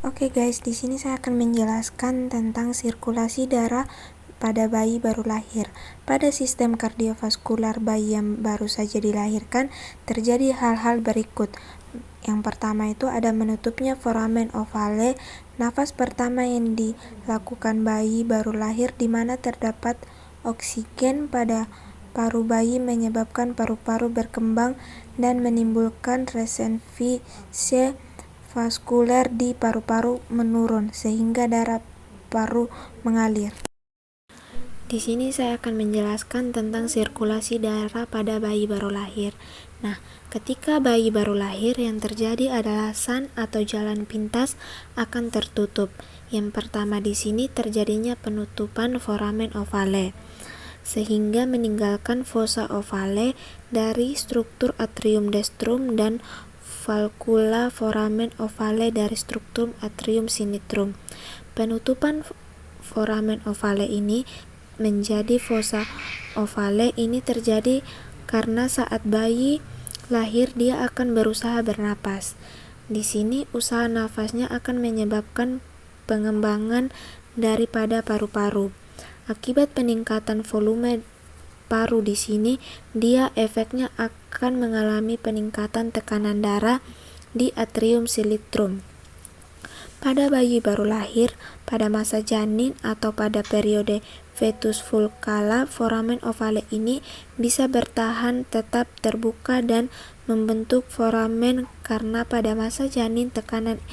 Oke guys, di sini saya akan menjelaskan tentang sirkulasi darah pada bayi baru lahir. Pada sistem kardiovaskular bayi yang baru saja dilahirkan, terjadi hal-hal berikut. Yang pertama itu ada menutupnya foramen ovale, nafas pertama yang dilakukan bayi baru lahir di mana terdapat oksigen pada paru bayi menyebabkan paru-paru berkembang dan menimbulkan resentsi vaskuler di paru-paru menurun sehingga darah paru mengalir. Di sini saya akan menjelaskan tentang sirkulasi darah pada bayi baru lahir. Nah, ketika bayi baru lahir yang terjadi adalah san atau jalan pintas akan tertutup. Yang pertama di sini terjadinya penutupan foramen ovale sehingga meninggalkan fossa ovale dari struktur atrium destrum dan valvula foramen ovale dari struktur atrium sinistrum. Penutupan foramen ovale ini menjadi fossa ovale ini terjadi karena saat bayi lahir dia akan berusaha bernapas. Di sini usaha nafasnya akan menyebabkan pengembangan daripada paru-paru. Akibat peningkatan volume paru di sini, dia efeknya akan mengalami peningkatan tekanan darah di atrium sinistrum. Pada bayi baru lahir, pada masa janin atau pada periode fetus vulva, foramen ovale ini bisa bertahan tetap terbuka dan membentuk foramen karena pada masa janin tekanan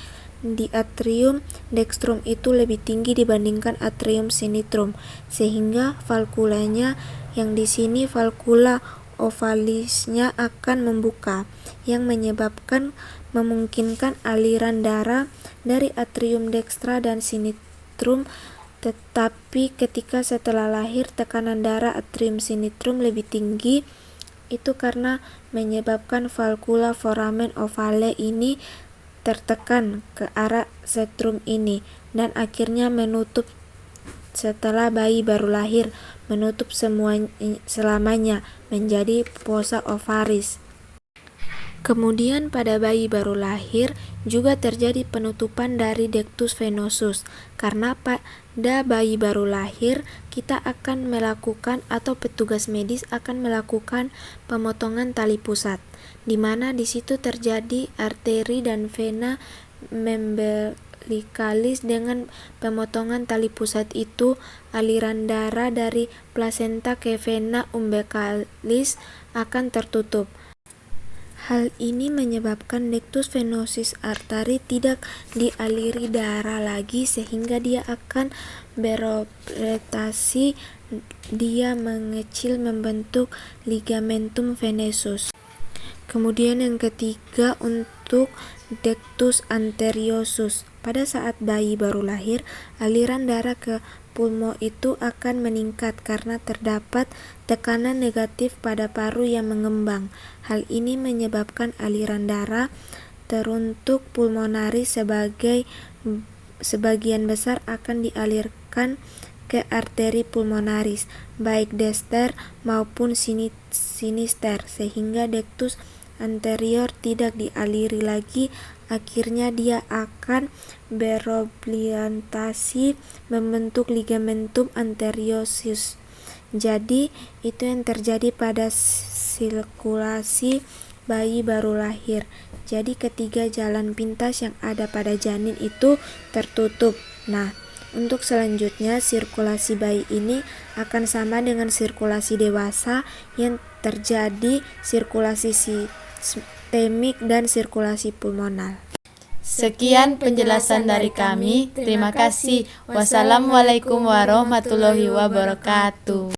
di atrium dextrum itu lebih tinggi dibandingkan atrium sinistrum, sehingga valvulanya yang di sini valvula ovalisnya akan membuka, yang memungkinkan aliran darah dari atrium dextra dan sinistrum. Tetapi ketika setelah lahir tekanan darah atrium sinistrum lebih tinggi, itu karena menyebabkan valvula foramen ovale ini tertekan ke arah sentrum ini dan akhirnya menutup setelah bayi baru lahir, menutup selamanya menjadi fossa ovaris. Kemudian pada bayi baru lahir juga terjadi penutupan dari ductus venosus karena pada bayi baru lahir kita akan melakukan atau petugas medis akan melakukan pemotongan tali pusat, di mana di situ terjadi arteri dan vena umbilicalis. Dengan pemotongan tali pusat itu aliran darah dari plasenta ke vena umbilicalis akan tertutup. Hal ini menyebabkan ductus venosus arteri tidak dialiri darah lagi sehingga dia akan beroretasi, dia mengecil membentuk ligamentum venosus. Kemudian yang ketiga untuk ductus arteriosus. Pada saat bayi baru lahir, aliran darah ke pulmo itu akan meningkat karena terdapat tekanan negatif pada paru yang mengembang. Hal ini menyebabkan aliran darah teruntuk pulmonaris sebagian besar akan dialirkan ke arteri pulmonaris, baik dexter maupun sinister, sehingga ductus anterior tidak dialiri lagi. Akhirnya dia akan berorientasi membentuk ligamentum anteriosus. Jadi itu yang terjadi pada sirkulasi bayi baru lahir. Jadi ketiga jalan pintas yang ada pada janin itu tertutup. Nah, untuk selanjutnya sirkulasi bayi ini akan sama dengan sirkulasi dewasa yang terjadi sirkulasi sistemik dan sirkulasi pulmonal. Sekian penjelasan dari kami. Terima kasih. Wassalamualaikum warahmatullahi wabarakatuh.